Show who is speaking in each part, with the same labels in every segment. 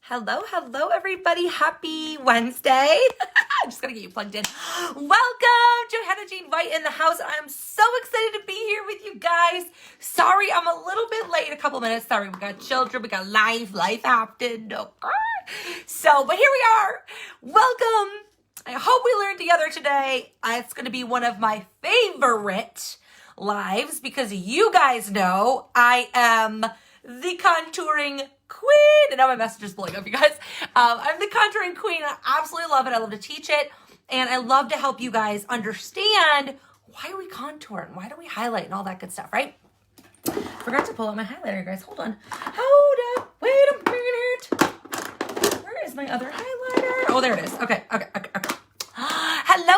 Speaker 1: Hello, everybody. Happy Wednesday. I'm just going to get you plugged in. Welcome to Heather Jean White in the house. I'm so excited to be here with you guys. Sorry, I'm a little bit late, a couple minutes. Sorry, we got children, we got life happened. But here we are. Welcome. I hope we learned together today. It's going to be one of my favorite lives because you guys know I am the contouring queen. And now my message is blowing up, you guys. I'm the contouring queen. I absolutely love it. I love to teach it. And I love to help you guys understand why do we contour and why do we highlight and all that good stuff, right? Forgot to pull out my highlighter, guys. Hold on. Hold up. Wait a minute. Where is my other highlighter? Oh, there it is. Okay. Hello.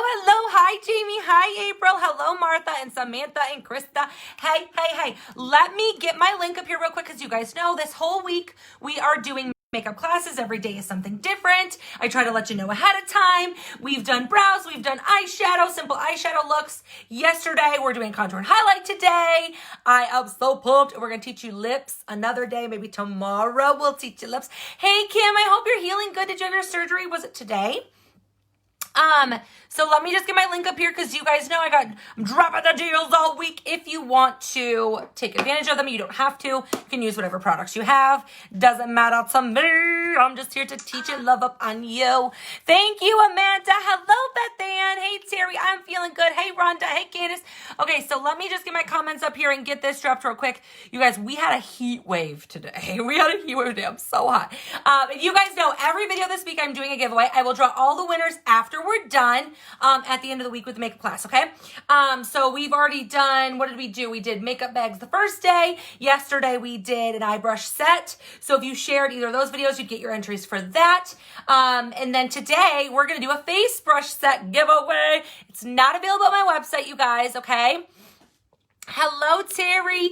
Speaker 1: Hi, Jamie. Hi, April. Hello, Martha and Samantha and Krista. Hey. Let me get my link up here real quick because you guys know this whole week we are doing makeup classes. Every day is something different. I try to let you know ahead of time. We've done brows. We've done eyeshadow, simple eyeshadow looks. Yesterday, we're doing contour and highlight today. I am so pumped. We're going to teach you lips another day. Maybe tomorrow we'll teach you lips. Hey, Kim, I hope you're healing good. Did you have your surgery? Was it today? So let me just get my link up here because you guys know I'm dropping the deals all week. If you want to take advantage of them, you don't have to. You can use whatever products you have. Doesn't matter to me. I'm just here to teach it. Love up on you. Thank you, Amanda. Hello, Beth Ann. Hey, Terry. I'm feeling good. Hey, Rhonda. Hey, Candace. Okay, so let me just get my comments up here and get this dropped real quick. You guys, we had a heat wave today. I'm so hot. You guys know every video this week I'm doing a giveaway. I will draw all the winners after we're done at the end of the week with the makeup class, okay? So we've already done, what did we do? We did makeup bags the first day. Yesterday we did an eye brush set. So if you shared either of those videos, you'd get your entries for that. And then today we're going to do a face brush set giveaway. It's not available on my website, you guys, okay? Hello, Terry.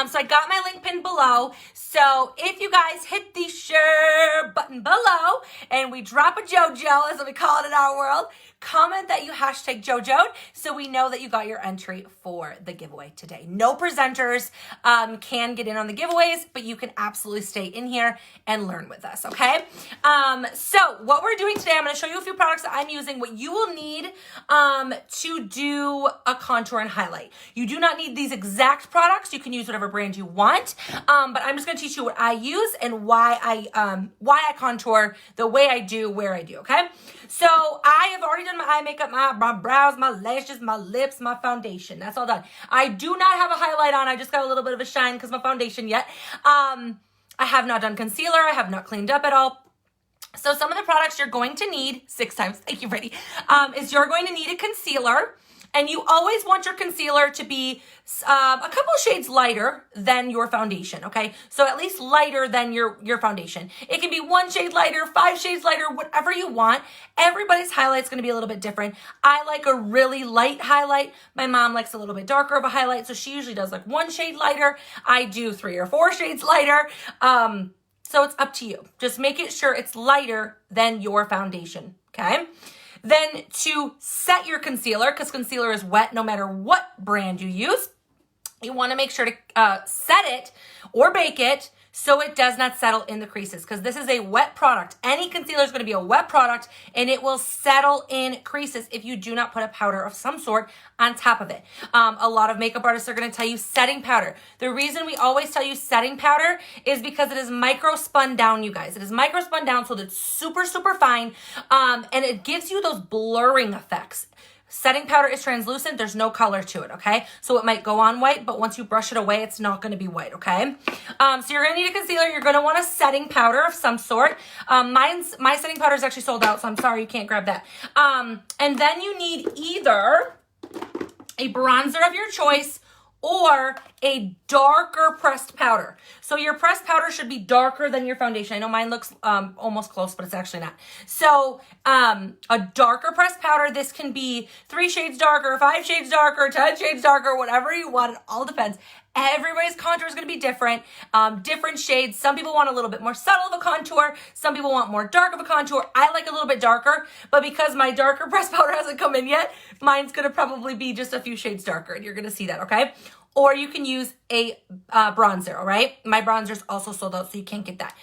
Speaker 1: So I got my link pinned below. So if you guys hit the share button below and we drop a JoJo, as we call it in our world, comment that you hashtag JoJo'd so we know that you got your entry for the giveaway today. No presenters can get in on the giveaways, but you can absolutely stay in here and learn with us, okay? So what we're doing today, I'm going to show you a few products that I'm using, what you will need to do a contour and highlight. You do not need these exact products. You can use whatever brand you want, but I'm just going to teach you what I use and why I contour the way I do, where I do, okay? So I have already done my eye makeup, my brows, my lashes, my lips, my foundation. That's all done. I do not have a highlight on. I just got a little bit of a shine because my foundation yet. I have not done concealer. I have not cleaned up at all. So some of the products you're going to need, 6 times, thank you, Brady, is you're going to need a concealer. And you always want your concealer to be a couple shades lighter than your foundation, okay? So at least lighter than your foundation. It can be 1 shade lighter, 5 shades lighter, whatever you want. Everybody's highlight's gonna be a little bit different. I like a really light highlight. My mom likes a little bit darker of a highlight, so she usually does like 1 shade lighter. I do 3 or 4 shades lighter. So it's up to you. Just make it sure it's lighter than your foundation, okay? Then to set your concealer, because concealer is wet no matter what brand you use, you want to make sure to set it or bake it so it does not settle in the creases, because this is a wet product. Any concealer is going to be a wet product and it will settle in creases if you do not put a powder of some sort on top of it. A lot of makeup artists are going to tell you setting powder. The reason we always tell you setting powder is because it is micro spun down, you guys. It is micro spun down so that it's super, super fine, and it gives you those blurring effects. Setting powder is translucent. There's no color to it, okay? So it might go on white, but once you brush it away, it's not going to be white, okay? So you're going to need a concealer. You're going to want a setting powder of some sort. My setting powder is actually sold out, so I'm sorry you can't grab that. And then you need either a bronzer of your choice or a darker pressed powder. So your pressed powder should be darker than your foundation. I know mine looks almost close, but it's actually not. So a darker pressed powder, this can be 3 shades darker, 5 shades darker, 10 shades darker, whatever you want. It all depends. Everybody's contour is going to be different, different shades. Some people want a little bit more subtle of a contour. Some people want more dark of a contour. I like a little bit darker, but because my darker pressed powder hasn't come in yet, mine's going to probably be just a few shades darker, and you're going to see that, okay? Or you can use a bronzer, all right? My bronzer is also sold out, so you can't get that.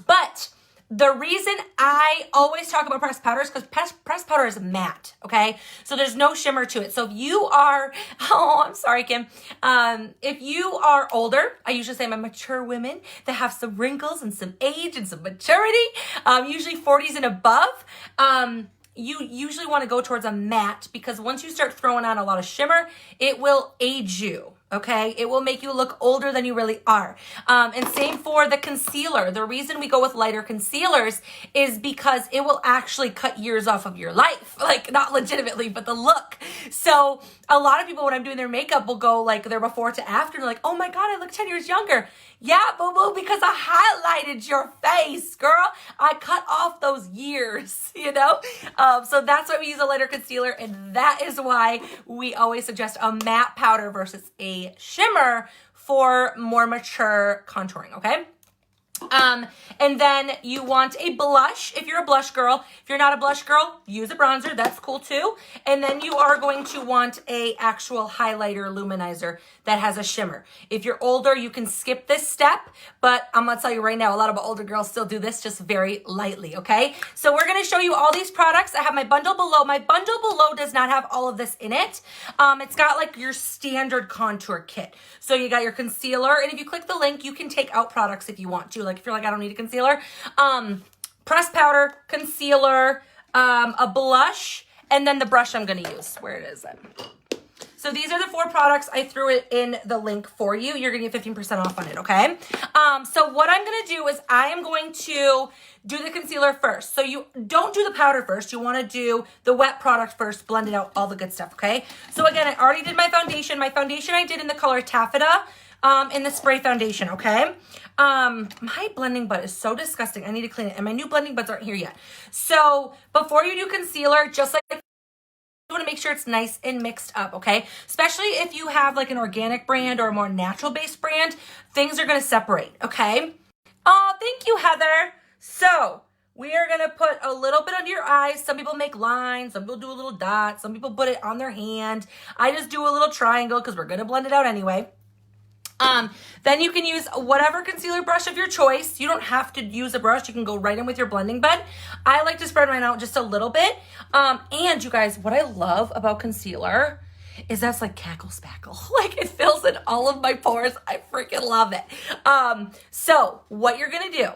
Speaker 1: But The reason I always talk about pressed powder is because pressed powder is matte, okay? So there's no shimmer to it. So if you are, oh, I'm sorry, Kim. If you are older, I usually say my mature women that have some wrinkles and some age and some maturity, usually 40s and above, you usually want to go towards a matte because once you start throwing on a lot of shimmer, it will age you. Okay, it will make you look older than you really are. And same for the concealer. The reason we go with lighter concealers is because it will actually cut years off of your life. Like, not legitimately, but the look. So a lot of people, when I'm doing their makeup, will go like their before to after. And like, oh my God, I look 10 years younger. Yeah, boo-boo, because I highlighted your face, girl. I cut off those years, you know? So that's why we use a lighter concealer, and that is why we always suggest a matte powder versus a shimmer for more mature contouring, okay? And then you want a blush if you're a blush girl. If you're not a blush girl, use a bronzer. That's cool too. And then you are going to want a actual highlighter luminizer that has a shimmer. If you're older, you can skip this step, but I'm gonna tell you right now, a lot of older girls still do this just very lightly, okay? So we're gonna show you all these products. I have my bundle below. My bundle below does not have all of this in it. It's got like your standard contour kit. So you got your concealer, and if you click the link, you can take out products if you want to. Like if you're like, I don't need a concealer. Pressed powder, concealer, a blush, and then the brush I'm gonna use. Where it is it? So these are the 4 products. I threw it in the link for you. You're gonna get 15% off on it, okay? So what I'm gonna do is I am going to do the concealer first. So you don't do the powder first. You wanna do the wet product first, blend it out, all the good stuff, okay? So again, I already did my foundation. My foundation I did in the color Taffeta in the spray foundation, okay? My blending bud is so disgusting. I need to clean it, and my new blending buds aren't here yet. So before you do concealer, just like you want to make sure it's nice and mixed up, okay? Especially if you have like an organic brand or a more natural-based brand, things are going to separate, okay? Oh, thank you, Heather. So we are going to put a little bit under your eyes. Some people make lines. Some people do a little dot. Some people put it on their hand. I just do a little triangle because we're going to blend it out anyway. Then you can use whatever concealer brush of your choice. You don't have to use a brush. You can go right in with your blending bud. I like to spread mine out just a little bit. And you guys, what I love about concealer is that's like cackle spackle. Like it fills in all of my pores. I freaking love it. So what you're going to do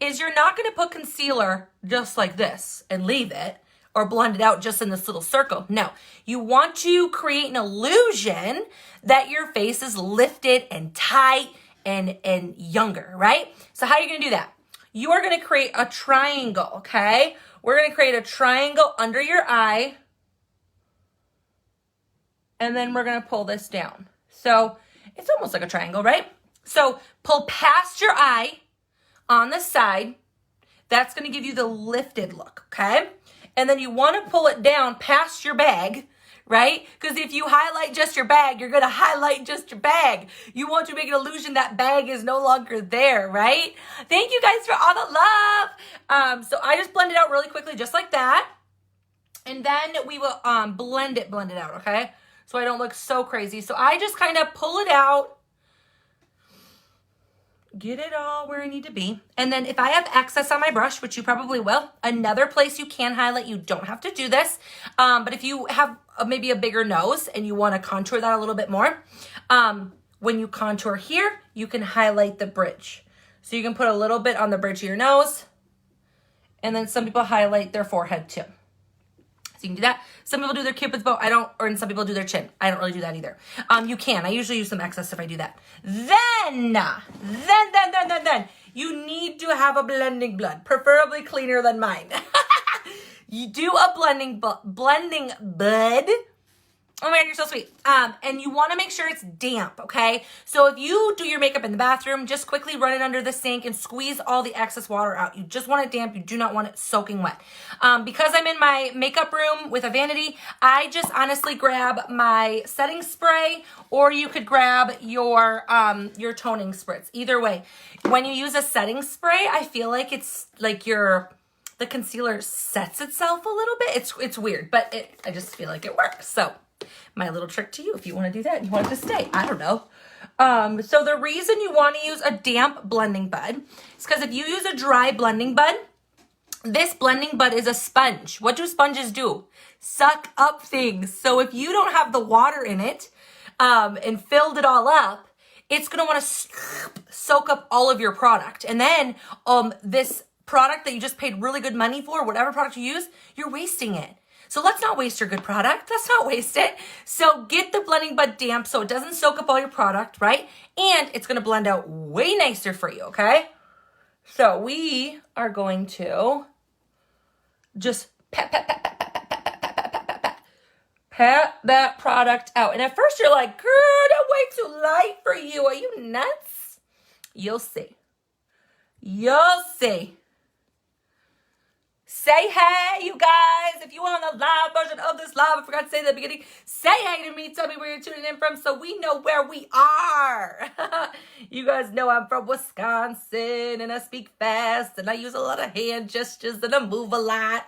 Speaker 1: is you're not going to put concealer just like this and leave it or blend it out just in this little circle. No, you want to create an illusion that your face is lifted and tight and younger, right? So how are you gonna do that? You are gonna create a triangle, okay? We're gonna create a triangle under your eye, and then we're gonna pull this down. So it's almost like a triangle, right? So pull past your eye on the side. That's gonna give you the lifted look, okay? And then you want to pull it down past your bag, right? Because if you highlight just your bag, you're going to highlight just your bag. You want to make an illusion that bag is no longer there, right? Thank you guys for all the love. So I just blend it out really quickly, just like that. And then we will blend it out, okay? So I don't look so crazy. So I just kind of pull it out, get it all where I need to be. And then if I have excess on my brush, which you probably will, another place you can highlight, you don't have to do this. But if you have maybe a bigger nose and you want to contour that a little bit more, when you contour here, you can highlight the bridge. So you can put a little bit on the bridge of your nose. And then some people highlight their forehead too. So you can do that. Some people do their Cupid's bow. I don't, or some people do their chin. I don't really do that either. You can. I usually use some excess if I do that. Then, you need to have a blending bud, preferably cleaner than mine. You do a blending bud. Oh my God, you're so sweet. And you want to make sure it's damp, okay? So if you do your makeup in the bathroom, just quickly run it under the sink and squeeze all the excess water out. You just want it damp. You do not want it soaking wet. Because I'm in my makeup room with a vanity, I just honestly grab my setting spray, or you could grab your toning spritz. Either way, when you use a setting spray, I feel like it's like the concealer sets itself a little bit. It's weird, but I just feel like it works. So my little trick to you, if you want to do that and you want it to stay, I don't know. So the reason you want to use a damp blending bud is because if you use a dry blending bud, this blending bud is a sponge. What do sponges do? Suck up things. So if you don't have the water in it and filled it all up, it's going to want to soak up all of your product. And then this product that you just paid really good money for, whatever product you use, you're wasting it. So let's not waste your good product. Let's not waste it. So get the blending bud damp so it doesn't soak up all your product, right? And it's going to blend out way nicer for you, okay? So we are going to just pat that product out. And at first you're like, girl, that's way too light for you. Are you nuts? You'll see. You'll see. Say hey, you guys. If you want the live version of this live, I forgot to say at the beginning, say hey to me. Tell me where you're tuning in from so we know where we are. You guys know I'm from Wisconsin and I speak fast and I use a lot of hand gestures and I move a lot.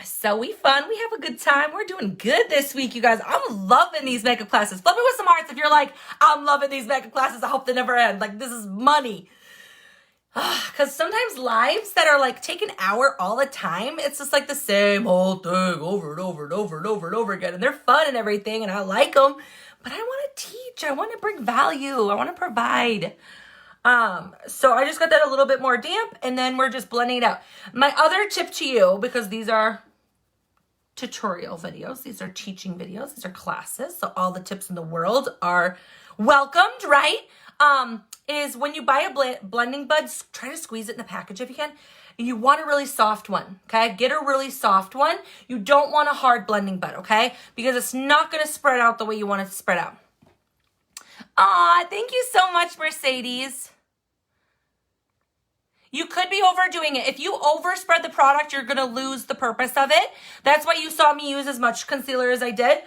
Speaker 1: So we fun. We have a good time. We're doing good this week, you guys. I'm loving these makeup classes. Flip me with some hearts if you're like, I'm loving these makeup classes. I hope they never end. Like, this is money. Because sometimes lives that are like take an hour all the time, it's just like the same whole thing over and over and over and over and over again. And they're fun and everything, and I like them. But I want to teach. I want to bring value. I want to provide. So I just got that a little bit more damp, and then we're just blending it out. My other tip to you, because these are tutorial videos, these are teaching videos, these are classes, so all the tips in the world are welcomed, right? Is when you buy a blending bud, try to squeeze it in the package if you can. And you want a really soft one, okay? Get a really soft one. You don't want a hard blending bud, okay? Because it's not going to spread out the way you want it to spread out. Aw, thank you so much, Mercedes. You could be overdoing it. If you overspread the product, you're going to lose the purpose of it. That's why you saw me use as much concealer as I did.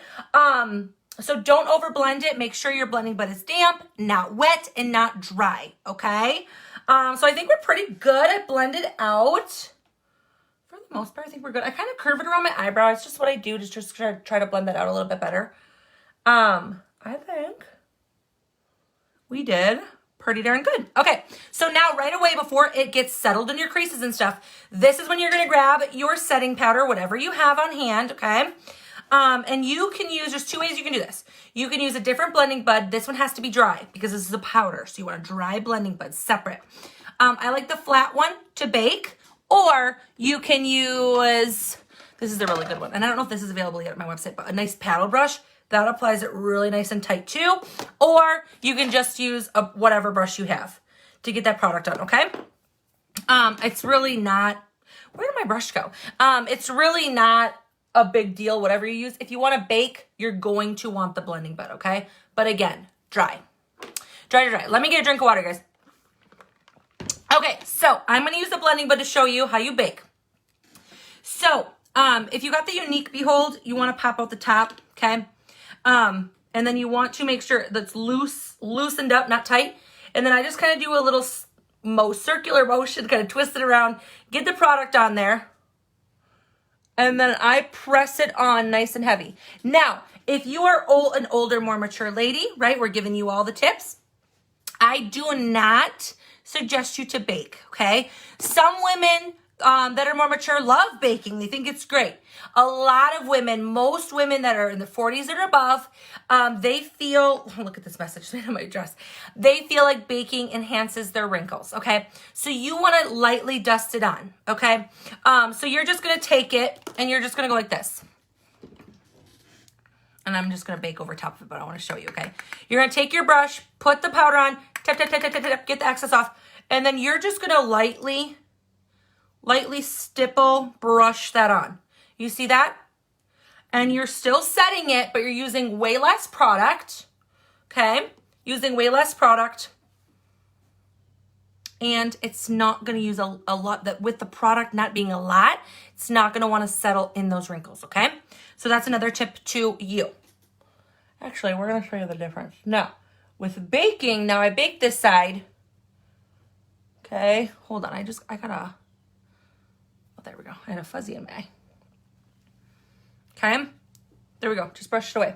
Speaker 1: So don't overblend it. Make sure your blending bud is damp, not wet, and not dry, okay? So I think we're pretty good. I blended out. For the most part, I think we're good. I kind of curve it around my eyebrow. It's just what I do to just try to blend that out a little bit better. I think we did pretty darn good. Okay, so now right away before it gets settled in your creases and stuff, this is when you're going to grab your setting powder, whatever you have on hand, okay? And you can use, there's two ways you can do this. You can use a different blending bud. This one has to be dry because this is a powder. So you want a dry blending bud separate. I like the flat one to bake, or you can use, this is a really good one. And I don't know if this is available yet at my website, but a nice paddle brush that applies it really nice and tight too. Or you can just use whatever brush you have to get that product on. Okay. It's really not, where did my brush go? It's really not a big deal, whatever you use. If you want to bake, you're going to want the blending bud, okay? But again, dry. Dry. Let me get a drink of water, guys. Okay, so I'm going to use the blending bud to show you how you bake. So, if you got the Unique Behold, you want to pop out the top, okay? And then you want to make sure that's loosened up, not tight. And then I just kind of do a little circular motion, kind of twist it around, get the product on there. And then I press it on nice and heavy. Now, if you are an older, more mature lady, right, we're giving you all the tips. I do not suggest you to bake, okay? Some women that are more mature love baking. They think it's great. A lot of women, most women that are in the 40s and above, they feel, look at this message on my dress. They feel like baking enhances their wrinkles, okay? So you want to lightly dust it on, okay? So you're just going to take it and you're just going to go like this. And I'm just going to bake over top of it, but I want to show you, okay? You're going to take your brush, put the powder on, tap, get the excess off, and then you're just going to lightly stipple brush that on. You see that? And you're still setting it, but you're using way less product, okay? Using way less product. And it's not going to use a lot, that with the product not being a lot, it's not going to want to settle in those wrinkles, okay? So that's another tip to you. Actually, we're going to show you the difference. Now, with baking, now I baked this side. Okay, hold on. I gotta, oh, there we go. I had a fuzzy in my eye. Okay, there we go. Just brush it away.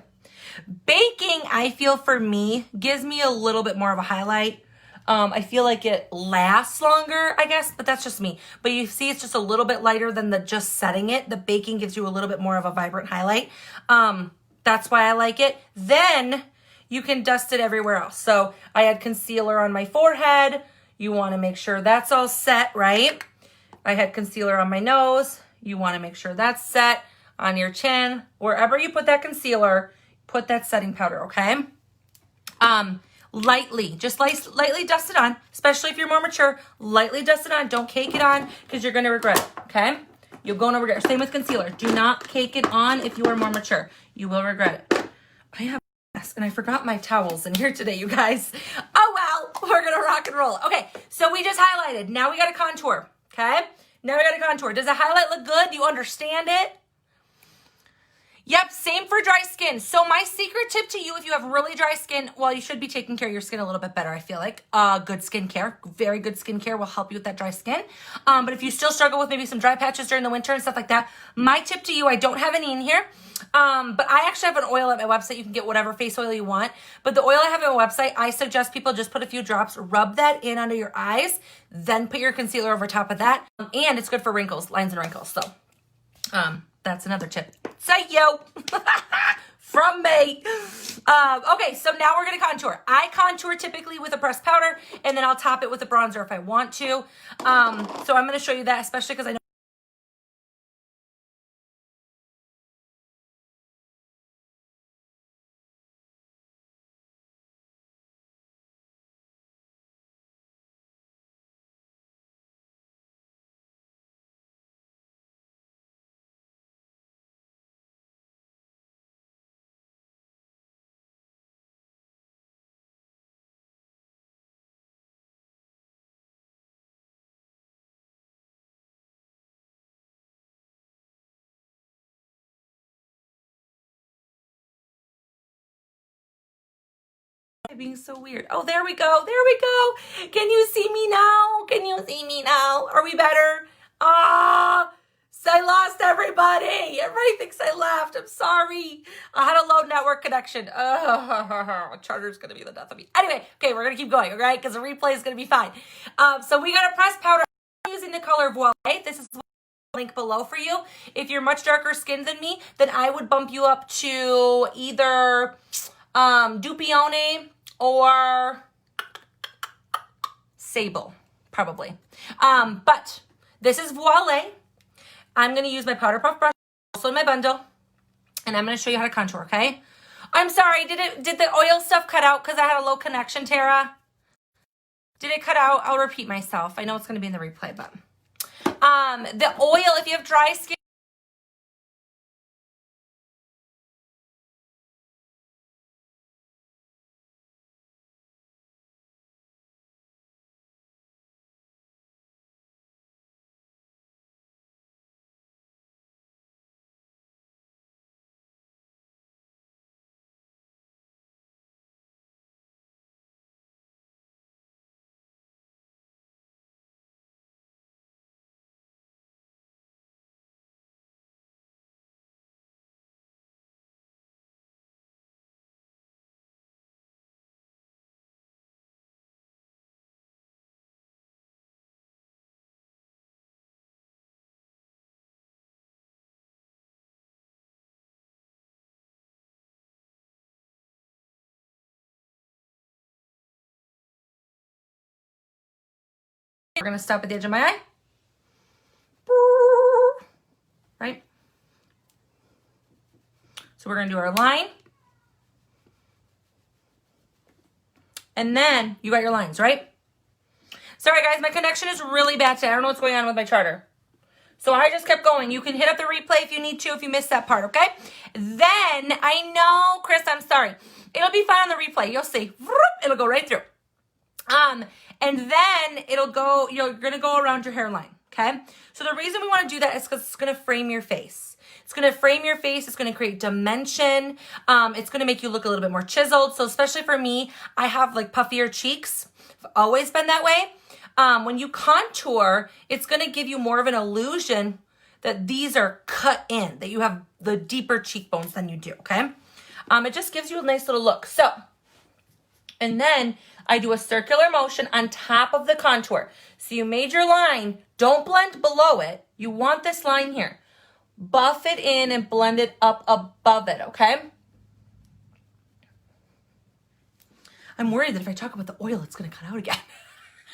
Speaker 1: Baking, I feel for me, gives me a little bit more of a highlight. I feel like it lasts longer, I guess, but that's just me. But you see it's just a little bit lighter than the just setting it. The baking gives you a little bit more of a vibrant highlight. That's why I like it. Then you can dust it everywhere else. So I had concealer on my forehead. You want to make sure that's all set, right? I had concealer on my nose. You want to make sure that's set on your chin. Wherever you put that concealer, put that setting powder, okay? Lightly, just lightly dust it on, especially if you're more mature. Lightly dust it on. Don't cake it on because you're going to regret it, okay? You're going to regret it. Same with concealer. Do not cake it on if you are more mature. You will regret it. I have a mess, and I forgot my towels in here today, you guys. Oh, well, we're going to rock and roll. Okay, so we just highlighted. Now we got to contour, okay? Now we got to contour. Does the highlight look good? Do you understand it? Yep, same for dry skin. So my secret tip to you, if you have really dry skin, well, you should be taking care of your skin a little bit better, I feel like. Good skincare, very good skincare will help you with that dry skin. But if you still struggle with maybe some dry patches during the winter and stuff like that, my tip to you, I don't have any in here, but I actually have an oil at my website. You can get whatever face oil you want. But the oil I have at my website, I suggest people just put a few drops, rub that in under your eyes, then put your concealer over top of that. And it's good for wrinkles, lines and wrinkles. So that's another tip. Say yo from me. Okay, so now we're gonna contour. I contour typically with a pressed powder, and then I'll top it with a bronzer if I want to. So I'm gonna show you that, especially because I know being so weird. Oh, there we go. There we go. Can you see me now? Can you see me now? Are we better? I lost everybody. Everybody thinks I left. I'm sorry. I had a low network connection. Charter's going to be the death of me. Anyway, okay, we're going to keep going, all right? Because the replay is going to be fine. So we got a pressed powder. I'm using the color Voile. This is link below for you. If you're much darker skinned than me, then I would bump you up to either Dupione or Sable, probably. But this is Voile. I'm going to use my Powder Puff brush, also in my bundle, and I'm going to show you how to contour, okay? I'm sorry, did the oil stuff cut out because I had a low connection, Tara? Did it cut out? I'll repeat myself. I know it's going to be in the replay, but the oil, if you have dry skin, we're going to stop at the edge of my eye. Right? So we're going to do our line. And then you got your lines, right? Sorry, guys, my connection is really bad today. I don't know what's going on with my charter. So I just kept going. You can hit up the replay if you need to, if you missed that part, okay? Then, I know, Chris, I'm sorry. It'll be fine on the replay. You'll see. It'll go right through. And then it'll go, you're going to go around your hairline, okay? So the reason we want to do that is because it's going to frame your face. It's going to frame your face. It's going to create dimension. It's going to make you look a little bit more chiseled. So especially for me, I have like puffier cheeks. I've always been that way. When you contour, it's going to give you more of an illusion that these are cut in, that you have the deeper cheekbones than you do, okay? It just gives you a nice little look. So, and then I do a circular motion on top of the contour. So you made your line, don't blend below it. You want this line here. Buff it in and blend it up above it, okay? I'm worried that if I talk about the oil, it's gonna cut out again.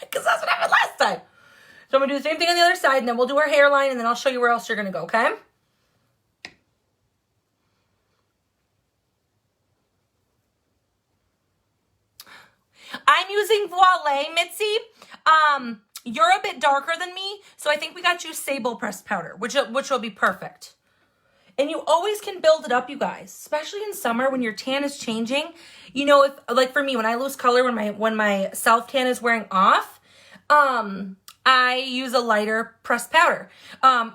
Speaker 1: Because that's what happened last time. So I'm gonna do the same thing on the other side, and then we'll do our hairline, and then I'll show you where else you're gonna go, okay? I'm using Voile, Mitzi. You're a bit darker than me, so I think we got you sable pressed powder, which will be perfect. And you always can build it up, you guys, especially in summer when your tan is changing. You know, if like for me, when I lose color, when my self tan is wearing off, I use a lighter pressed powder,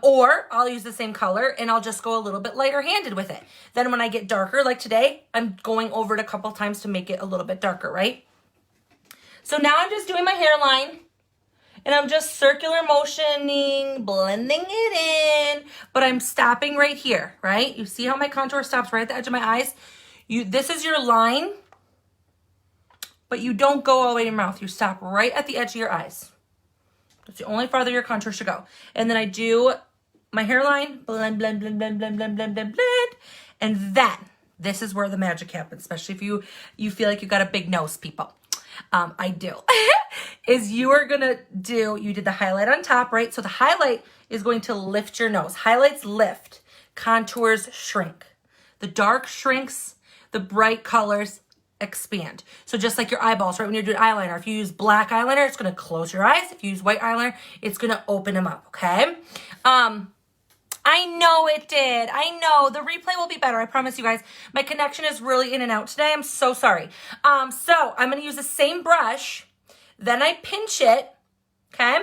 Speaker 1: or I'll use the same color and I'll just go a little bit lighter handed with it. Then when I get darker, like today, I'm going over it a couple times to make it a little bit darker, right? So now I'm just doing my hairline. And I'm just circular motioning, blending it in, but I'm stopping right here, right? You see how my contour stops right at the edge of my eyes? This is your line, but you don't go all the way to your mouth. You stop right at the edge of your eyes. That's the only farther your contour should go. And then I do my hairline, blend, blend, blend, blend, blend, blend, blend, blend, blend. And then this is where the magic happens, especially if you feel like you got a big nose, people. I do. Is you did the highlight on top, right? So the highlight is going to lift your nose. Highlights lift, contours shrink. The dark shrinks, the bright colors expand. So just like your eyeballs, right? When you're doing eyeliner, if you use black eyeliner, it's going to close your eyes. If you use white eyeliner, it's going to open them up, okay? I know it did. I know. The replay will be better. I promise you guys. My connection is really in and out today. I'm so sorry. So I'm going to use the same brush. Then I pinch it. Okay.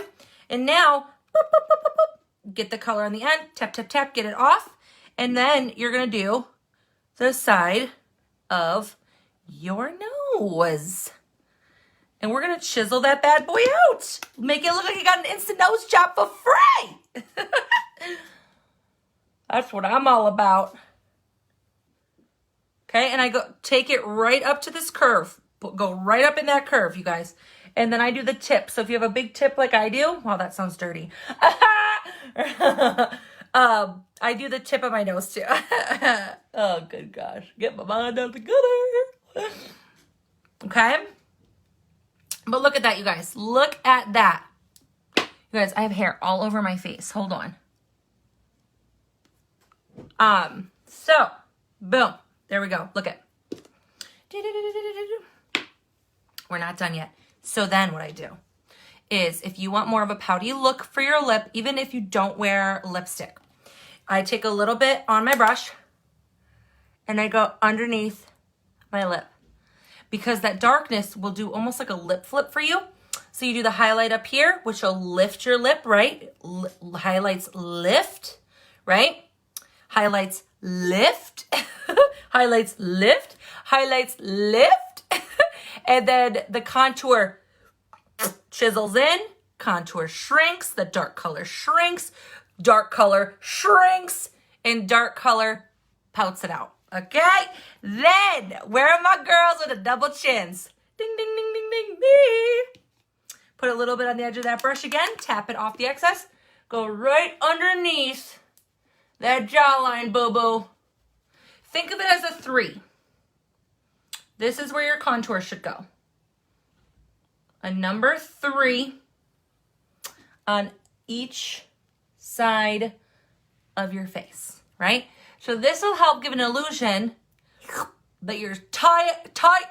Speaker 1: And now, boop, boop, boop, boop, boop, get the color on the end. Tap, tap, tap. Get it off. And then you're going to do the side of your nose. And we're going to chisel that bad boy out. Make it look like you got an instant nose job for free. That's what I'm all about. Okay, and I take it right up to this curve. Go right up in that curve, you guys. And then I do the tip. So if you have a big tip like I do, wow, that sounds dirty. I do the tip of my nose too. Oh, good gosh. Get my mind out together. Okay. But look at that, you guys. Look at that. You guys, I have hair all over my face. Hold on. So, boom, there we go. Look at, we're not done yet. So then what I do is if you want more of a pouty look for your lip, even if you don't wear lipstick, I take a little bit on my brush and I go underneath my lip because that darkness will do almost like a lip flip for you. So you do the highlight up here, which will lift your lip, right? Highlights lift, right? Highlights lift, highlights lift, highlights lift, and then the contour chisels in, contour shrinks, the dark color shrinks, and dark color pouts it out, okay? Then, where are my girls with the double chins? Ding, ding, ding, ding, ding, ding. Put a little bit on the edge of that brush again, tap it off the excess, go right underneath that jawline, boo-boo. Think of it as a 3. This is where your contour should go. A number 3 on each side of your face, right? So this will help give an illusion that you're tight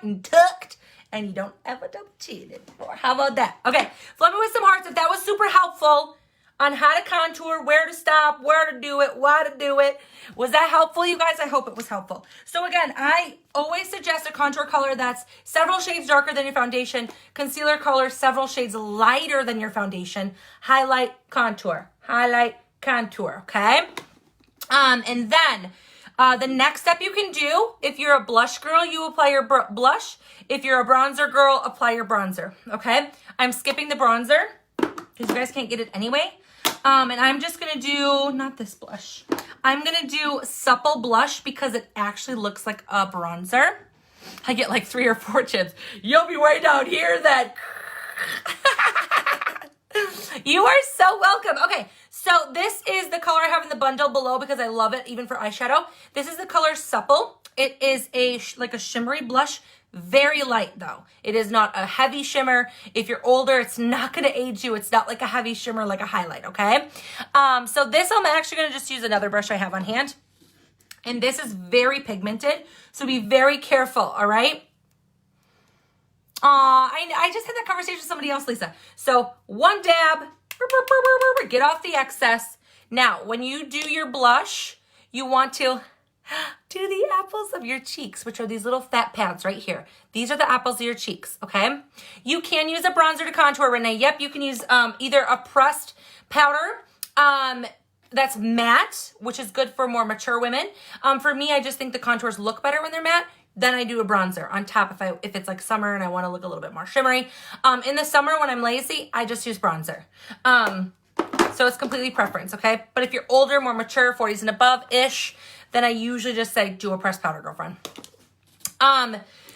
Speaker 1: and tucked and you don't have a double chin anymore. How about that? Okay, flip me with some hearts if that was super helpful on how to contour, where to stop, where to do it, why to do it. Was that helpful, you guys? I hope it was helpful. So again, I always suggest a contour color that's several shades darker than your foundation, concealer color several shades lighter than your foundation, highlight, contour, okay? And then the next step you can do, if you're a blush girl, you apply your blush. If you're a bronzer girl, apply your bronzer, okay? I'm skipping the bronzer because you guys can't get it anyway. And I'm just going to do, not this blush. I'm going to do Supple Blush because it actually looks like a bronzer. I get like 3 or 4 chips. You'll be way down here then. You are so welcome. Okay, so this is the color I have in the bundle below because I love it even for eyeshadow. This is the color Supple. It is like a shimmery blush. Very light though. It is not a heavy shimmer. If you're older, it's not going to age you. It's not like a heavy shimmer like a highlight, okay? So this I'm actually going to just use another brush I have on hand. And this is very pigmented, so be very careful, all right? I just had that conversation with somebody else, Lisa. So one dab, get off the excess. Now, when you do your blush, you want to do the apples of your cheeks, which are these little fat pads right here. These are the apples of your cheeks, okay? You can use a bronzer to contour, Renee. Yep, you can use either a pressed powder that's matte, which is good for more mature women. For me, I just think the contours look better when they're matte. Then I do a bronzer on top if it's like summer and I want to look a little bit more shimmery. In the summer when I'm lazy, I just use bronzer. So it's completely preference, okay? But if you're older, more mature, 40s and above-ish, then I usually just say do a pressed powder, girlfriend.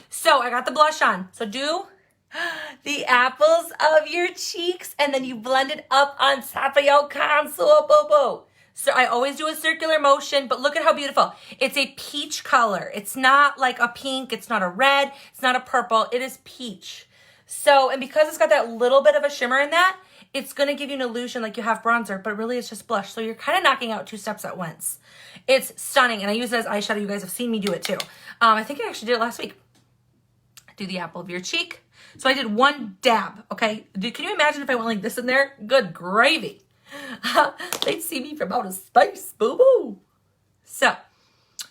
Speaker 1: So I got the blush on. So do the apples of your cheeks and then you blend it up on top of your contour, boo-boo. So I always do a circular motion, but look at how beautiful. It's a peach color. It's not like a pink. It's not a red. It's not a purple. It is peach. So, and because it's got that little bit of a shimmer in that, it's going to give you an illusion like you have bronzer, but really it's just blush. So you're kind of knocking out 2 steps at once. It's stunning. And I use it as eyeshadow. You guys have seen me do it too. I think I actually did it last week. Do the apple of your cheek. So I did 1 dab, okay? Can you imagine if I went like this in there? Good gravy. They'd see me from outer space, boo-boo. So,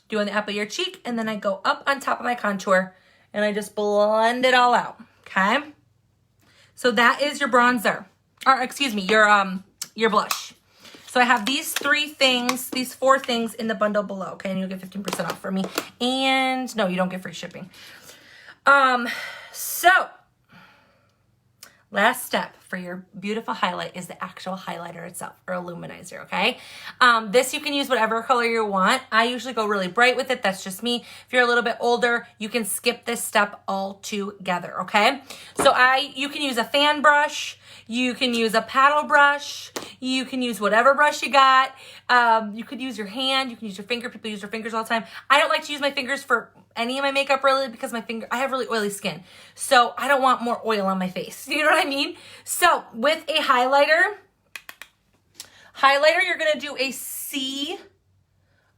Speaker 1: doing the apple of your cheek, and then I go up on top of my contour, and I just blend it all out, okay? So that is your bronzer, or excuse me, your blush. So I have these 4 things in the bundle below, okay? And you'll get 15% off for me. And no, you don't get free shipping. So last step for your beautiful highlight is the actual highlighter itself, or illuminizer, okay? This you can use whatever color you want. I usually go really bright with it. That's just me. If you're a little bit older, you can skip this step altogether, okay? So you can use a fan brush. You can use a paddle brush. You can use whatever brush you got. You could use your hand. You can use your finger. People use their fingers all the time. I don't like to use my fingers for any of my makeup really because I have really oily skin. So I don't want more oil on my face. You know what I mean? So with a highlighter, you're going to do a C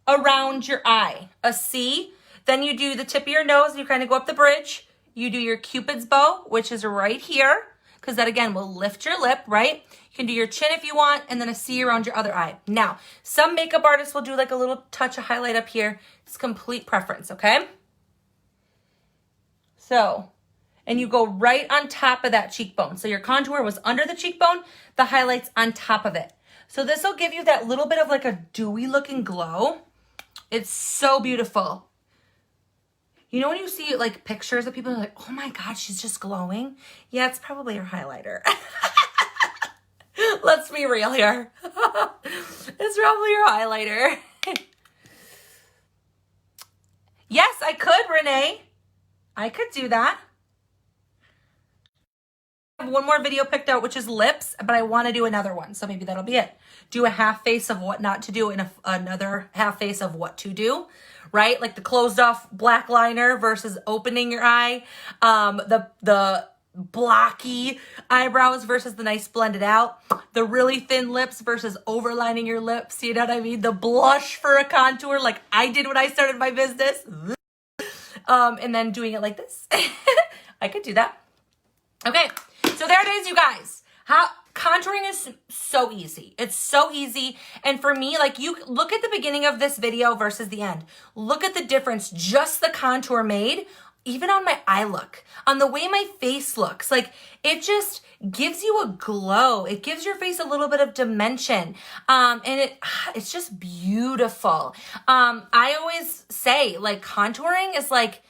Speaker 1: around your eye. A C. Then you do the tip of your nose and you kind of go up the bridge. You do your Cupid's bow, which is right here, because that again will lift your lip, right? You can do your chin if you want, and then a C around your other eye. Now, some makeup artists will do like a little touch of highlight up here. It's complete preference, okay? So, and you go right on top of that cheekbone. So your contour was under the cheekbone, the highlight's on top of it. So this will give you that little bit of like a dewy looking glow. It's so beautiful. You know when you see like pictures of people are like, oh my God, she's just glowing? Yeah, it's probably her highlighter. Let's be real here. It's probably your highlighter. Yes, I could, Renee. I could do that. I have one more video picked out, which is lips, but I want to do another one. So maybe that'll be it. Do a half face of what not to do and another half face of what to do, right? Like the closed off black liner versus opening your eye. The blocky eyebrows versus the nice blended out. The really thin lips versus overlining your lips. You know what I mean? The blush for a contour like I did when I started my business. And then doing it like this. I could do that. Okay, so there it is, you guys. Contouring is so easy. It's so easy. And for me, like you look at the beginning of this video versus the end. Look at the difference just the contour made, even on my eye look, on the way my face looks. Like it just gives you a glow. It gives your face a little bit of dimension. And it's just beautiful. I always say like contouring is like,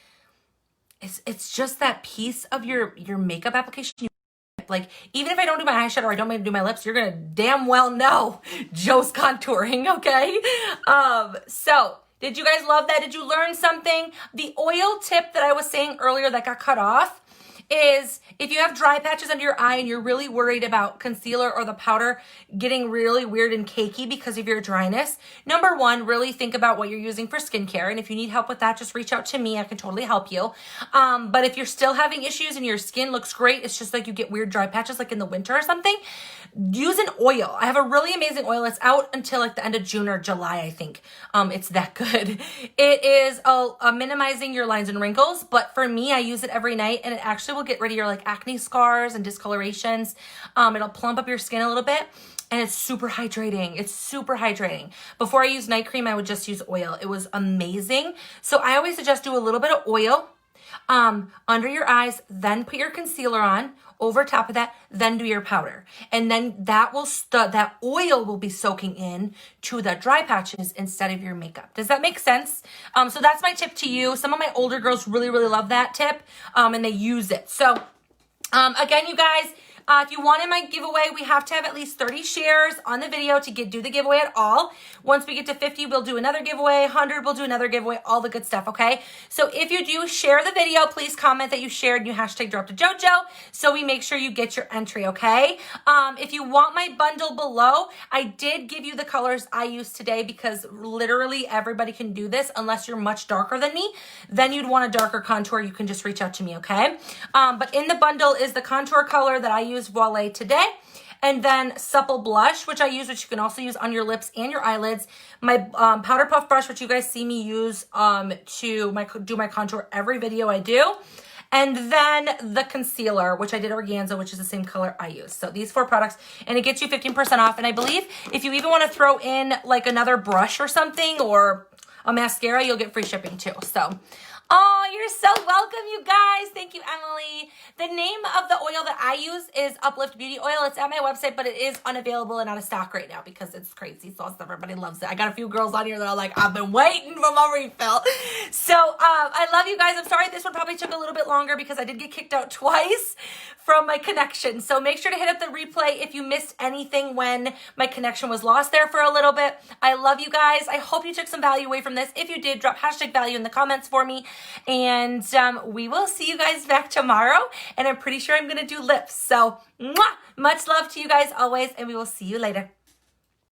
Speaker 1: it's just that piece of your makeup application. Like, even if I don't do my eyeshadow or I don't do my lips, you're gonna damn well know Joe's contouring, okay? So did you guys love that? Did you learn something? The oil tip that I was saying earlier that got cut off is if you have dry patches under your eye and you're really worried about concealer or the powder getting really weird and cakey because of your dryness, number one, really think about what you're using for skincare. And if you need help with that, just reach out to me. I can totally help you. But if you're still having issues and your skin looks great, it's just like you get weird dry patches like in the winter or something, use an oil. I have a really amazing oil. It's out until like the end of June or July, I think. It's that good. It is minimizing your lines and wrinkles, but for me, I use it every night and it actually will get rid of your like acne scars and discolorations. It'll plump up your skin a little bit. And it's super hydrating. It's super hydrating. Before I use night cream, I would just use oil. It was amazing. So I always suggest do a little bit of oil under your eyes, then put your concealer on over top of that, then do your powder. And then that oil will be soaking in to the dry patches instead of your makeup. Does that make sense? So that's my tip to you. Some of my older girls really, really love that tip, and they use it. So again, you guys, if you wanted my giveaway, we have to have at least 30 shares on the video to do the giveaway at all. Once we get to 50, we'll do another giveaway. 100, we'll do another giveaway, all the good stuff, okay? So if you do share the video, please comment that you shared and you hashtag Drop to JoJo so we make sure you get your entry, okay? If you want my bundle below, I did give you the colors I used today because literally everybody can do this unless you're much darker than me. Then you'd want a darker contour. You can just reach out to me, okay? But in the bundle is the contour color that I use Voile today, and then Supple Blush, which I use, which you can also use on your lips and your eyelids. My Powder Puff Brush, which you guys see me use to do my contour every video I do. And then the concealer, which I did organza, which is the same color I use. So these 4 products, and it gets you 15% off. And I believe if you even want to throw in like another brush or something or a mascara, you'll get free shipping too. So oh, you're so welcome, you guys. Thank you, Emily. The name of the oil that I use is Uplift Beauty Oil. It's at my website, but it is unavailable and out of stock right now because it's crazy sauce. Everybody loves it. I got a few girls on here that are like, I've been waiting for my refill. So I love you guys. I'm sorry this one probably took a little bit longer because I did get kicked out twice from my connection. So make sure to hit up the replay if you missed anything when my connection was lost there for a little bit. I love you guys. I hope you took some value away from this. If you did, drop hashtag value in the comments for me. And we will see you guys back tomorrow. And I'm pretty sure I'm going to do lips. So much love to you guys always. And we will see you later.